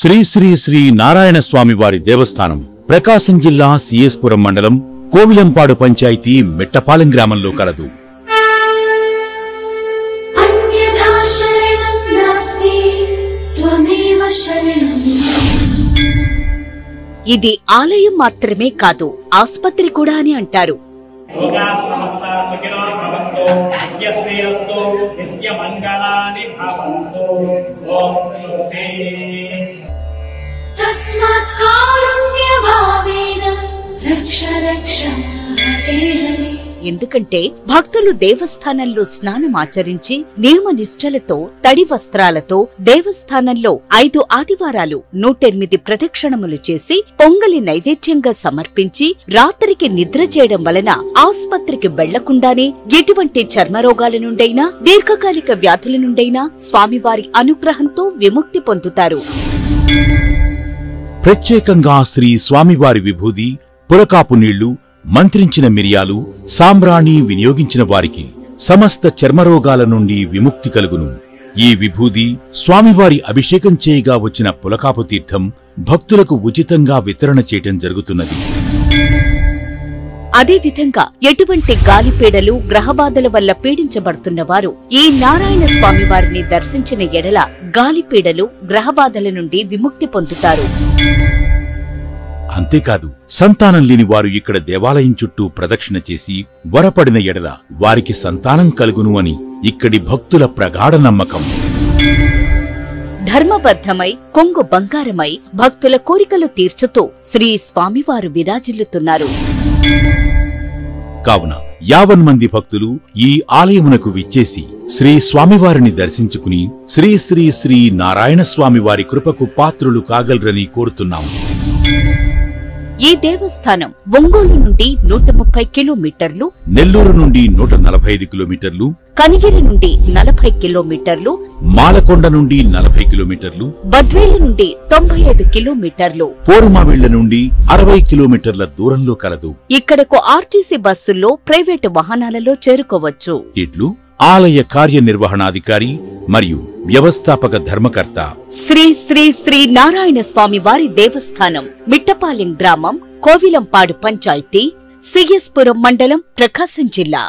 శ్రీ శ్రీ శ్రీ నారాయణ స్వామి వారి దేవస్థానం ప్రకాశం జిల్లా సిఎస్పురం మండలం కోవిలంపాడు పంచాయతీ మిట్టపాలెం గ్రామంలో కలదు. ఇది ఆలయం మాత్రమే కాదు, ఆసుపత్రి కూడా అని అంటారు. ఎందుకంటే భక్తులు దేవస్థానంలో స్నానమాచరించి నియమ నిష్ఠలతో తడి వస్త్రాలతో దేవస్థానంలో 5 ఆదివారాలు 108 ప్రదక్షిణములు చేసి పొంగలి నైవేద్యంగా సమర్పించి రాత్రికి నిద్ర చేయడం వలన ఆసుపత్రికి వెళ్లకుండానే ఎటువంటి చర్మరోగాల నుండైనా దీర్ఘకాలిక వ్యాధుల నుండైనా స్వామివారి అనుగ్రహంతో విముక్తి పొందుతారు. ప్రత్యేకంగా శ్రీ స్వామివారి విభూది, పురకాపు నీళ్లు, మంత్రించిన మిరియాలు, సాంబ్రాణి వినియోగించిన వారికి సమస్త చర్మరోగాల నుండి విముక్తి కలుగును. ఈ విభూది స్వామివారి అభిషేకం చేయగా వచ్చిన పులకాపు తీర్థం భక్తులకు ఉచితంగా వితరణ చేయటం జరుగుతున్నది. అదేవిధంగా ఎటువంటి గాలిపీడలు, గ్రహబాధల వల్ల పీడించబడుతున్న వారు ఈ నారాయణ స్వామి వారిని దర్శించిన ఎడల గాలిపీడలు, గ్రహబాధల నుండి విముక్తి పొందుతారు. అంతేకాదు, సంతానం లేని వారు ఇక్కడ దేవాలయం చుట్టూ ప్రదక్షిణ చేసి వరపడిన ఎడల వారికి సంతానం కలుగును అని ఇక్కడి భక్తుల ప్రగాఢ నమ్మకం. ధర్మబద్ధమై కొంగు బంగారమై భక్తుల కోరికలు తీర్చుతూ శ్రీ స్వామివారు విరాజిల్లుతున్నారు. కావున 50 మంది భక్తులు ఈ ఆలయమునకు విచ్చేసి శ్రీ స్వామివారిని దర్శించుకుని శ్రీ శ్రీ శ్రీ నారాయణ స్వామివారి కృపకు పాత్రులు కాగలరని కోరుతున్నాము. ఈ దేవస్థానం ఒంగోలు నుండి 130 కిలోమీటర్లు, నెల్లూరు నుండి 145 కిలోమీటర్లు, కనిగిరి నుండి 40 కిలోమీటర్లు, మాలకొండ నుండి 40 కిలోమీటర్లు, బద్వేలు నుండి 95 కిలోమీటర్లు, పోరుమావిళ్ల నుండి 60 కిలోమీటర్ల దూరంలో కలదు. ఇక్కడకు ఆర్టీసీ బస్సుల్లో, ప్రైవేటు వాహనాలలో చేరుకోవచ్చు. ఇట్లు ఆలయ కార్యనిర్వహణాధికారి మరియు వ్యవస్థాపక ధర్మకర్త శ్రీ శ్రీ శ్రీ నారాయణ స్వామి వారి దేవస్థానం, మిట్టపాలెం గ్రామం, కోవిలంపాడు పంచాయతీ, సిఎస్పురం మండలం, ప్రకాశం జిల్లా.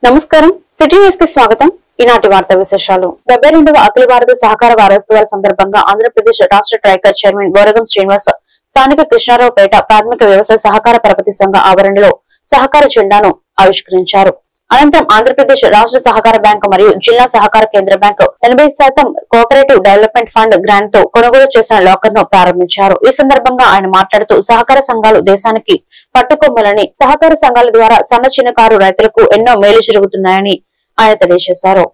నమస్కారం, సిటీ న్యూస్ కి స్వాగతం. ఈనాటి వార్తా విశేషాలు. 72వ అఖిల భారత సహకార వారోత్సవాల సందర్భంగా ఆంధ్రప్రదేశ్ రాష్ట్ర ట్రైకర్ చైర్మన్ బోరగం శ్రీనివాస్ స్థానిక కృష్ణారావుపేట ప్రాథమిక వ్యవసాయ సహకార పరపతి సంఘ ఆవరణలో సహకార జెండాను ఆవిష్కరించారు. అనంతరం ఆంధ్రప్రదేశ్ రాష్ట్ర సహకార బ్యాంకు మరియు జిల్లా సహకార కేంద్ర bank 80% cooperative development fund grant తో కొనుగోలు చేసిన లాకర్ ను ప్రారంభించారు. ఈ సందర్భంగా ఆయన మాట్లాడుతూ సహకార సంఘాలు దేశానికి పట్టుకొమ్మలని, సహకార సంఘాల ద్వారా సన్న చిన్నకారు రైతులకు ఎన్నో మేలు జరుగుతున్నాయని ఆయన తెలియజేశారు.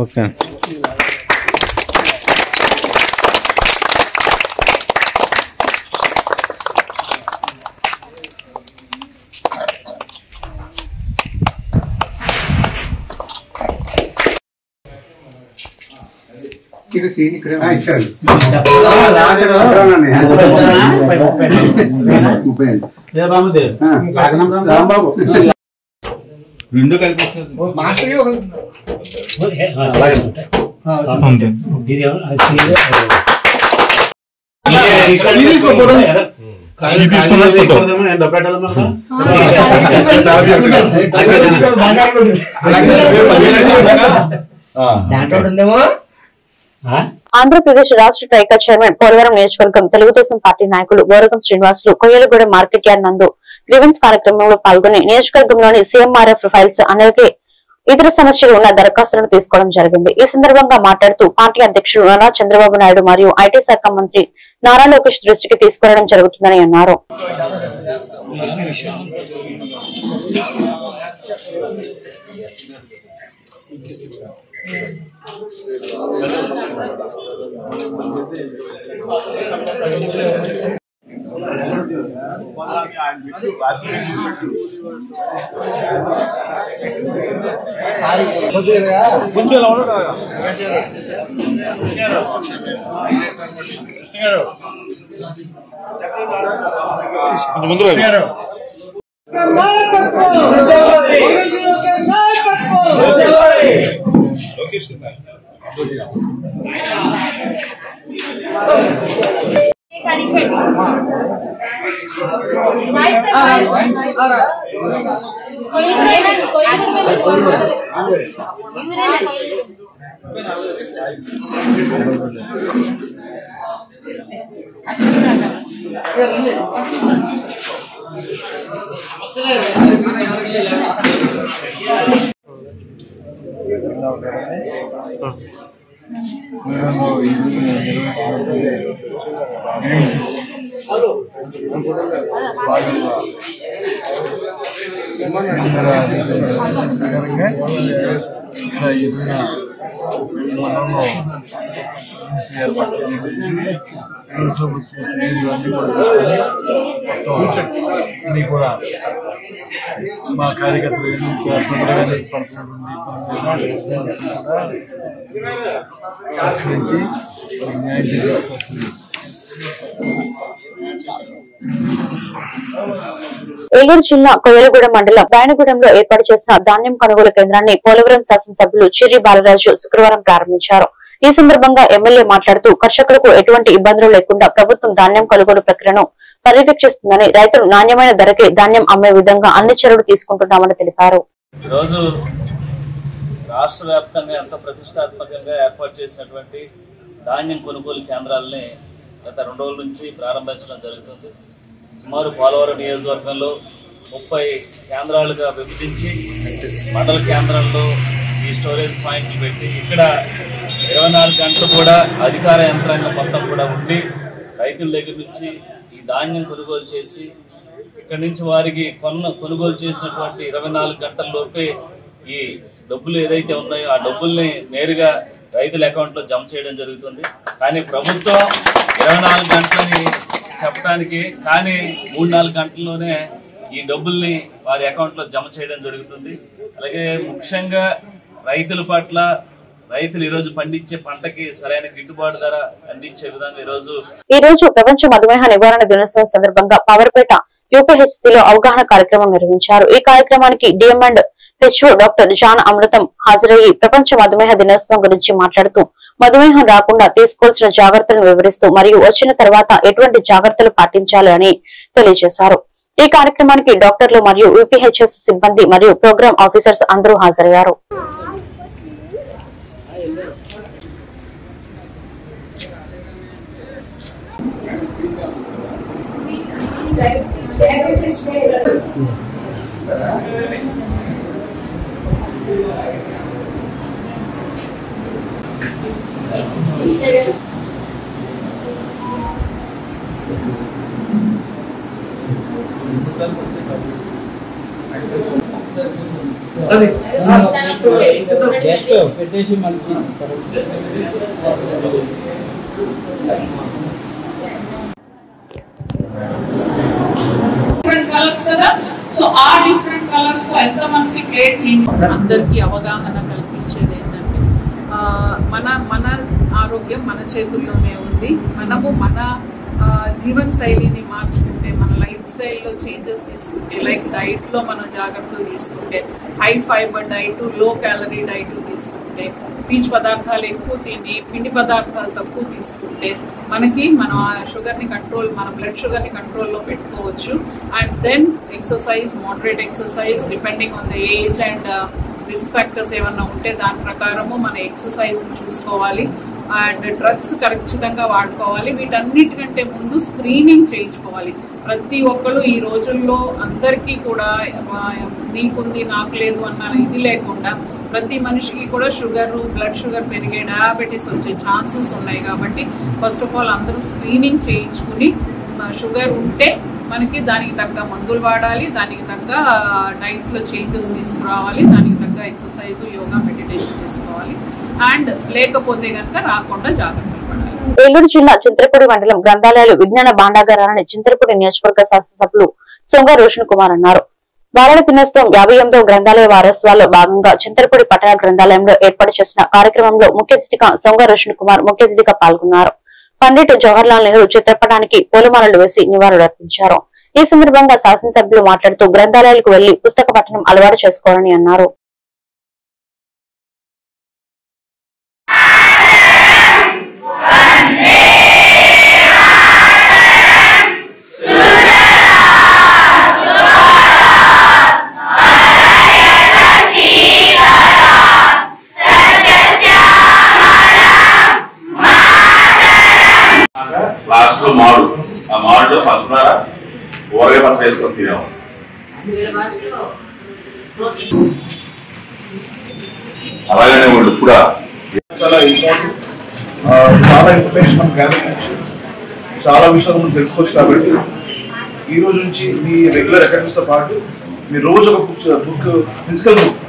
ఓకే. రెండు కలిపి ఆంధ్రప్రదేశ్ రాష్ట్ర ట్రైకర్ చైర్మన్ పోలవరం నియోజకవర్గం తెలుగుదేశం పార్టీ నాయకులు బోరగం శ్రీనివాసులు కొయ్యలగూడ మార్కెట్ యార్డ్ నందు గ్రీవెన్స్ కార్యక్రమంలో పాల్గొని నియోజకవర్గంలోని సీఎంఆర్ఎఫ్ ఫైల్స్ అలాగే ఇతర సమస్యలు ఉన్న దరఖాస్తులను తీసుకోవడం జరిగింది. ఈ సందర్భంగా మాట్లాడుతూ పార్టీ అధ్యక్షుడు నారా చంద్రబాబు నాయుడు మరియు ఐటీ శాఖ మంత్రి నారా లోకేష్ దృష్టికి తీసుకురావడం జరుగుతుందని అన్నారు. మా కార్యకర్తలు పరిశీలించి న్యాయం చేయాలి. ఏలూరు జిల్లా కొయ్యలగూడెం మండలం బయనగూడెంలో ఏర్పాటు చేసిన ధాన్యం కొనుగోలు కేంద్రాన్ని పోలవరం శాసనసభ్యులు చిర్రి బాలరాజు శుక్రవారం ప్రారంభించారు. ఈ సందర్భంగా ఎమ్మెల్యే మాట్లాడుతూ కర్షకులకు ఎటువంటి ఇబ్బందులు లేకుండా ప్రభుత్వం ధాన్యం కొనుగోలు ప్రక్రియను పర్యవేక్షిస్తుందని, రైతులు నాణ్యమైన ధరకే ధాన్యం అమ్మే విధంగా అన్ని చర్యలు తీసుకుంటున్నామని తెలిపారు. ఈరోజు రాష్ట్ర వ్యాప్తంగా ఎంతో ప్రతిష్టాత్మకంగా ఏర్పాటు చేసినటువంటి ధాన్యం కొనుగోలు కేంద్రాలని గత 2 రోజుల నుంచి ప్రారంభించడం జరుగుతుంది. సుమారు పోలవరం నియోజకవర్గంలో 30 కేంద్రాలుగా విభజించి మండల కేంద్రంలో ఈ స్టోరేజ్ పాయింట్లు పెట్టి ఇక్కడ 24 గంటలు కూడా అధికార యంత్రాంగం మొత్తం కూడా ఉండి రైతుల దగ్గర నుంచి ఈ ధాన్యం కొనుగోలు చేసి ఇక్కడి నుంచి వారికి కొనుగోలు చేసినటువంటి 24 గంటల లోపే ఈ డబ్బులు ఏదైతే ఉన్నాయో ఆ డబ్బుల్ని నేరుగా రైతుల అకౌంట్ లో జమ చేయడం జరుగుతుంది. కానీ ప్రభుత్వం 24 గంటలని చెప్పడానికి కానీ 3-4 గంటల్లోనే ఈ డబ్బుల్ని వారి అకౌంట్ లో జమ చేయడం జరుగుతుంది. అలాగే ముఖ్యంగా రైతుల పట్ల రైతులు ఈ రోజు పండించే పంటకి సరైన గిట్టుబాటు ధర అందించే విధంగా ఈ రోజు ప్రపంచ మధుమేహ నివారణ దినోత్సవం సందర్భంగా పవర్పేట యూపీహెచ్సీలో అవగాహన కార్యక్రమం నిర్వహించారు. ఈ కార్యక్రమానికి DM and HO doctor John Amrutham హాజరయ్యి ప్రపంచ మధుమేహ దినోత్సవం గురించి మాట్లాడుతూ మధుమేహం రాకుండా తీసుకోవాల్సిన జాగ్రత్తలను వివరిస్తూ మరియు వచ్చిన తర్వాత ఎటువంటి జాగ్రత్తలు పాటించాలి అని తెలియజేశారు. ఈ కార్యక్రమానికి డాక్టర్లు మరియు యూపీహెచ్ఎస్ సిబ్బంది మరియు ప్రోగ్రామ్ ఆఫీసర్స్ అందరూ హాజరయ్యారు. పెట్టేసి మనకి కలర్స్ కదా. సో ఆ డిఫరెంట్ కలర్స్ తో ఎంత మనకి ప్లేట్ అందరికి అవగాహన కల్పించేది ఏంటంటే మన ఆరోగ్యం మన చేతుల్లోనే ఉంది. మనము మన జీవన శైలిని మార్చుకుంటే, మన లైఫ్ స్టైల్లో చేంజెస్ తీసుకుంటే, లైక్ డైట్ లో మనం జాగ్రత్తలు తీసుకుంటే, high fibre diet, low calorie diet తీసుకుంటే, పీచు పదార్థాలు ఎక్కువ తిని పిండి పదార్థాలు తక్కువ తీసుకుంటే మనకి మన షుగర్ ని కంట్రోల్, మన బ్లడ్ షుగర్ ని కంట్రోల్లో పెట్టుకోవచ్చు. And then exercise, moderate exercise depending on the age and risk factors ఏమన్నా ఉంటే దాని ప్రకారము మన ఎక్సర్సైజ్ చూసుకోవాలి. అండ్ డ్రగ్స్ ఖచ్చితంగా వాడుకోవాలి. వీటన్నిటికంటే ముందు స్క్రీనింగ్ చేయించుకోవాలి. ప్రతి ఒక్కరు ఈ రోజుల్లో అందరికీ కూడా నీకుంది నాకు లేదు అన్న ఇది లేకుండా ప్రతి మనిషికి కూడా షుగర్, బ్లడ్ షుగర్ పెరిగే, డయాబెటీస్ వచ్చే ఛాన్సెస్ ఉన్నాయి. కాబట్టి ఫస్ట్ ఆఫ్ ఆల్ అందరూ స్క్రీనింగ్ చేయించుకుని షుగర్ ఉంటే మనకి దానికి తగ్గ మందులు వాడాలి, దానికి తగ్గ డైట్లో చేంజెస్ తీసుకురావాలి, దానికి తగ్గ ఎక్సర్సైజ్, యోగా, మెడిటేషన్ చేసుకోవాలి. అండ్ లేకపోతే కనుక రాకుండా జాగ్రత్తలు పడాలి. ఏలూరు జిల్లా చింతలపూడి మండలం గ్రంథాలయాలు విజ్ఞాన భాండాగారాన్ని చింతలపూడి నియోజకవర్గ శాసనసభ్యులు సొంగ రోషన్ కుమార్ అన్నారు. బాలల దినోత్సవం 58వ గ్రంథాలయ వారోత్సవాల్లో భాగంగా చింతలపూడి పట్టణ గ్రంథాలయంలో ఏర్పాటు చేసిన కార్యక్రమంలో ముఖ్య అతిథిగా సొంగ రోషన్ కుమార్ ముఖ్య అతిథిగా పాల్గొన్నారు. పండిట్ జవహర్లాల్ నెహ్రూ చిత్రపటానికి పూలమాలలు వేసి నివాళులర్పించారు. ఈ సందర్భంగా శాసనసభ్యులు మాట్లాడుతూ గ్రంథాలయాలకు వెళ్లి పుస్తక పఠనం అలవాటు చేసుకోవాలని అన్నారు. లాస్ట్ లో మాడు ఆ మాడులో పంచదార ఊరగా పచ్చ వేసుకొని తినేవాడు. అలాగనే వాళ్ళు కూడా చాలా ఇంపార్టెంట్, చాలా ఇన్ఫర్మేషన్ మనం గ్యాదర్ చేయొచ్చు, చాలా విషయాలు మనం తెలుసుకోవచ్చు. కాబట్టి ఈ రోజు నుంచి మీ రెగ్యులర్ అకాడమిక్స్ తో పాటు మీరు రోజు ఒక బుక్ ఫిజికల్ బుక్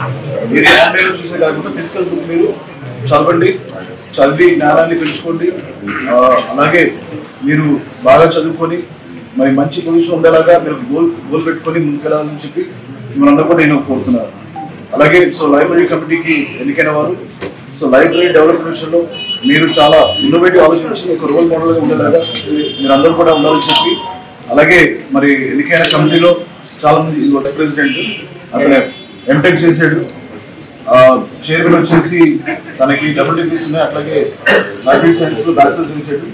మీరు ఆన్లైన్లో చూసే కాకుండా ఫిజికల్ బుక్ మీరు చదివి జ్ఞానాన్ని పెంచుకోండి. అలాగే మీరు బాగా చదువుకొని మరి మంచి పొజిషన్ ఉండేలాగా మీరు గోల్ పెట్టుకొని ముందుకెళ్ళాలని చెప్పి మిమ్మల్ని కూడా నేను కోరుతున్నాను. అలాగే లైబ్రరీ కమిటీకి ఎన్నికైన వారు లైబ్రరీ డెవలప్మెంట్ లో మీరు చాలా ఇన్నోవేటివ్ ఆలోచించి ఒక రోల్ మోడల్ గా ఉండేలాగా మీరు అందరూ కూడా ఉండాలని చెప్పి, అలాగే మరి ఎన్నికైన కమిటీలో చాలా మంది వైస్ ప్రెసిడెంట్ అతను ఎంటెక్ చేశాడు, చైర్మన్ వచ్చేసి తనకి డబుల్ డిగ్రీస్ ఉన్నాయి, అట్లాగే లైబ్రరీ సైన్స్ లో బ్యాచిలర్స్ చేశాడు,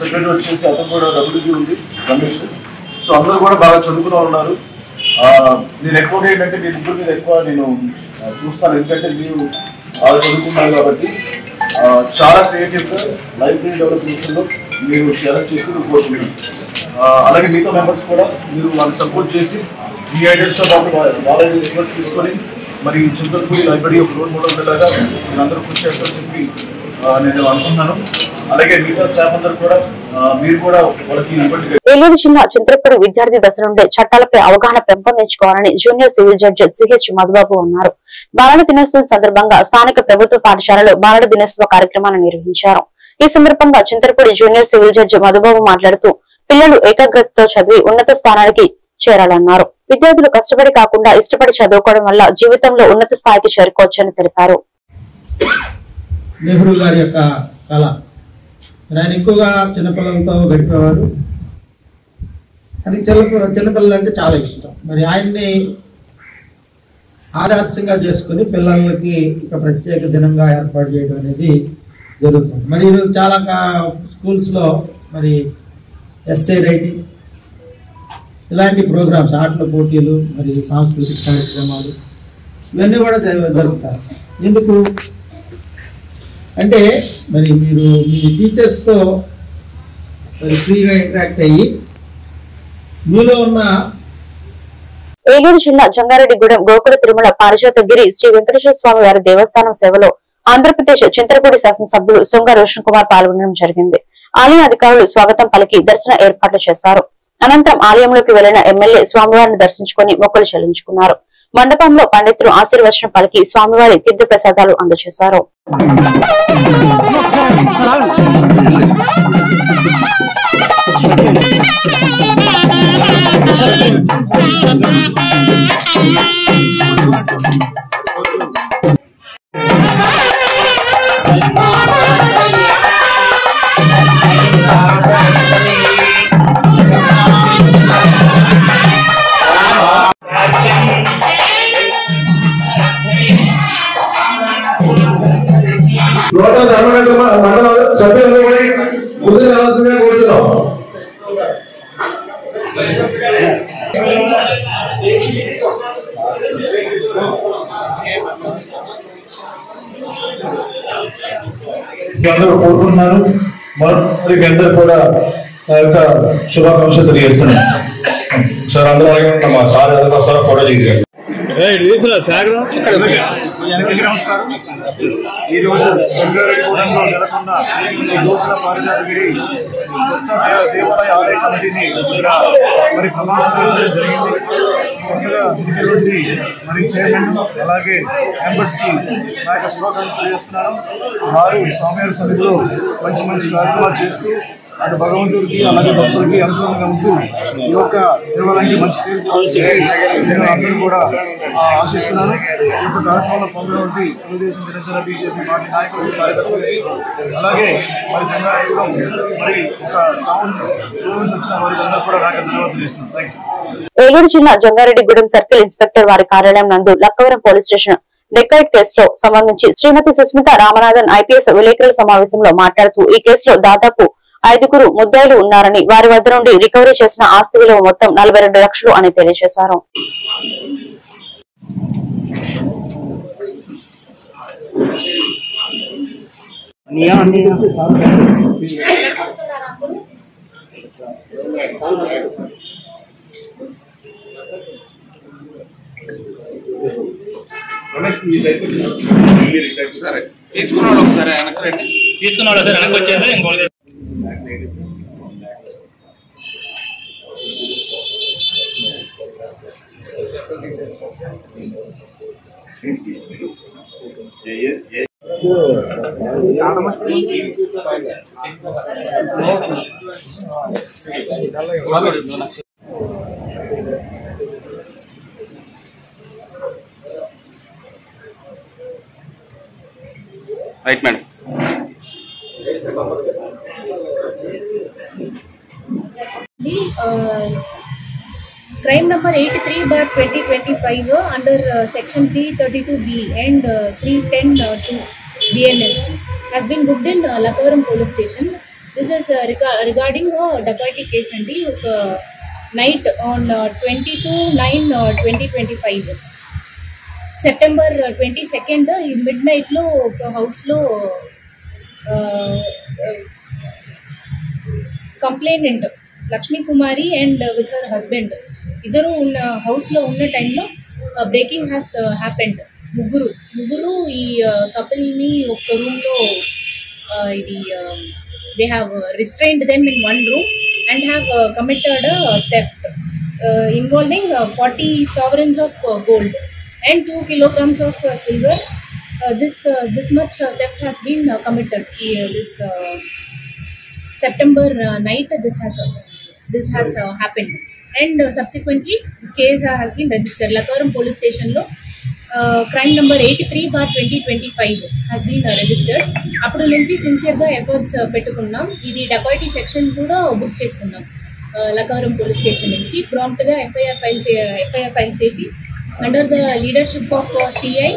సెక్రటరీ వచ్చేసి అతను కూడా డబుల్ డిగ్రీ ఉంది రమేష్. అందరూ కూడా బాగా చదువుకున్న ఉన్నారు. నేను ఎక్కువ ఏంటంటే మీ ముగ్గురు మీద ఎక్కువ నేను చూస్తాను, ఎందుకంటే మీరు బాగా చదువుకున్నారు కాబట్టి చాలా క్రియేటివ్ గా లైబ్రరీ డెవలప్మెంట్ లో మీరు చేయాలని చెప్పి కోరుకుంటున్నాను. అలాగే మిగతా మెంబర్స్ కూడా మీరు వాళ్ళని సపోర్ట్ చేసి మీ ఐడియాస్ తో పాటు వాళ్ళ ఐడియాస్ కూడా తీసుకొని మరి చింతలపూడి లైబ్రరీ ఒక రోల్ మోడల్ ఉండేలాగా మీరు అందరూ కృషి చేస్తారని చెప్పి నేను అనుకుంటున్నాను. అలాగే మిగతా స్టాఫ్ అందరూ కూడా మీరు కూడా వాళ్ళకి ఇబ్బంది. ఏలూరు జిల్లా చింతలపూడి విద్యార్థి దశ నుండే చట్టాలపై అవగాహన పెంపొందించుకోవాలని junior civil judge CH Madhubabu అన్నారు. బాలల దినోత్సవం సందర్భంగా స్థానిక ప్రభుత్వ పాఠశాలలో బాలల దినోత్సవ కార్యక్రమాన్ని నిర్వహించారు. ఈ సందర్భంగా Chintalapudi junior civil judge Madhubabu మాట్లాడుతూ పిల్లలు ఏకాగ్రతతో చదివి ఉన్నత స్థానానికి చేరాలన్నారు. విద్యార్థులు కష్టపడి కాకుండా ఇష్టపడి చదువుకోవడం వల్ల జీవితంలో ఉన్నత స్థాయికి చేరుకోవచ్చని తెలిపారు. నెహ్రూ గారి యొక్క కళ, ఆయన ఎక్కువగా చిన్నపిల్లలతో గడిపేవారు. అని చిన్నపిల్లలు అంటే చాలా ఇష్టం. మరి ఆయన్ని ఆదర్శంగా చేసుకుని పిల్లలకి ఒక ప్రత్యేక దినంగా ఏర్పాటు చేయడం అనేది జరుగుతుంది. మరి ఈరోజు చాలా స్కూల్స్ లో మరి ఎస్ఏ రైటింగ్ ఇలాంటి ప్రోగ్రామ్స్, ఆటల పోటీలు, మరి సాంస్కృతిక కార్యక్రమాలు ఇవన్నీ కూడా జరుగుతాయి. ఎందుకు అంటే మరి మీరు మీ టీచర్స్తో మరి ఫ్రీగా ఇంటరాక్ట్ అయ్యి మీలో ఉన్న. ఏలూరు జిల్లా జంగారెడ్డిగూడెం గోకుల తిరుమల పారిజాతగిరి శ్రీ వెంకటేశ్వర స్వామి వారి దేవస్థానం సేవలో ఆంధ్రప్రదేశ్ చింతలపూడి శాసనసభ్యులు సొంగ రోషన్ కుమార్ పాల్గొనడం జరిగింది. ఆలయ అధికారులు స్వాగతం పలికి దర్శన ఏర్పాట్లు చేశారు. అనంతరం ఆలయంలోకి వెళ్లిన ఎమ్మెల్యే స్వామివారిని దర్శించుకుని మొక్కులు చెల్లించుకున్నారు. మండపంలో పండితులు ఆశీర్వచనం పలికి స్వామివారి తీర్థ ప్రసాదాలు అందజేశారు. మండల సభ్యులు ముందుకు రావాల్సిందిగా కోరుతున్నాం. అందరూ కోరుకుంటున్నారు. మరి అందరూ కూడా నా యొక్క శుభాకాంక్షలు తెలియజేస్తున్నాను. సార్ అందరూ మా సార్ వస్తారో ఫోటో దిగారు. నమస్కారం. ఈరోజు జంగారెడ్డిగూడెంలో నెలకొన్న నూతన పారిజాతగిరి దేవాలయ ఆలయ కమిటీని మరి ప్రమాణం జరిగింది. కొత్తగా దిగినటువంటి మరి చైర్మన్ అలాగే మెంబర్స్ కి నా యొక్క శుభాకాంక్షలు తెలియజేస్తున్నాను. వారు స్వామివారి సన్నిధిలో మంచి మంచి కార్యక్రమాలు చేస్తూ అటు భగవంతుడికి అలాగే భక్తులకి అనుసరణగా ఉంటూ ఈ యొక్క దేవాలయానికి మంచి పేరు అందరూ కూడా ఆశిస్తున్నాను. ఈ యొక్క కార్యక్రమంలో పాల్గొనడానికి తెలుగుదేశం జనసేన బీజేపీ పార్టీ నాయకులు కార్యకర్తలు అలాగే మరి జంగారెడ్డిగూడెం మరి ఒక టౌన్ నుంచి వచ్చిన వారికి అందరూ కూడా నాకు ధన్యవాదాలు తెలియజేస్తున్నాను. Thank you. ఏలూరు జిల్లా జంగారెడ్డిగూడెం సర్కిల్ ఇన్స్పెక్టర్ వారి కార్యాలయం నందు లక్కవరం పోలీస్ స్టేషన్ డెకాయిట్ కేసులో సంబంధించి శ్రీమతి సుస్మిత రామనాథన్ ఐపీఎస్ విలేకరుల సమావేశంలో మాట్లాడుతూ ఈ కేసులో దాదాపు 5 ముద్దాయిలు ఉన్నారని వారి వద్ద నుండి రికవరీ చేసిన ఆస్తి విలువ మొత్తం 42 లక్షలు అని తెలియజేశారు. తీసుకున్నాడు ఒకసారి వెనక్కి వచ్చేది ఇంకోటి right madam. Crime number 83/2025 under section 332B and 310(2) BNS has been booked in Lakavaram police station. This is regarding a dacoity case and night on 22/9/2025 September 22nd midnight lo house lo complainant Lakshmi Kumari and with her husband ఇద్దరు ఉన్న house లో ఉన్న టైంలో breaking has happened. ముగ్గురు ఈ couple ని ఒక room లో ఇది they have restrained them in one room and have committed theft involving 40 sovereigns of gold and 2 kilograms of silver. This much theft has been committed this September night. This has happened and subsequently case has been registered. Lakavaram police station lo crime number 83/2025 has been registered. అప్పుడు నుంచి sincere గా efforts పెట్టుకున్నాం. ఇది dacoity section కూడా book చేసుకున్నాం. Lakkavaram police station నుంచి prompt గా FIR file చేసి under the leadership of CI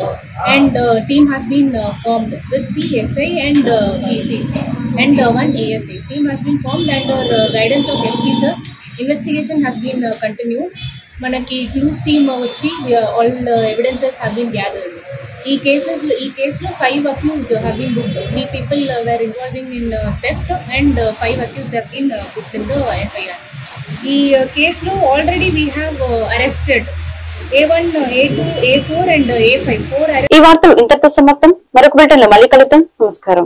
and team has been formed with the SI and PCs and one ASI. Team has been formed under guidance of SP sir. Investigation has been continued. Manaki clues team vachi all evidences have been gathered. ఈ కేసులో 5 accused have been booked. 3 people were involving in theft and 5 accused have been booked in the FIR. ఈ కేసులో already we have arrested A1, A2, A4 and A5. ఈ వార్తలు ఇంతటితో సమాప్తం. మరొక బులెటిన్లో మళ్ళీ కలుద్దాం. నమస్కారం.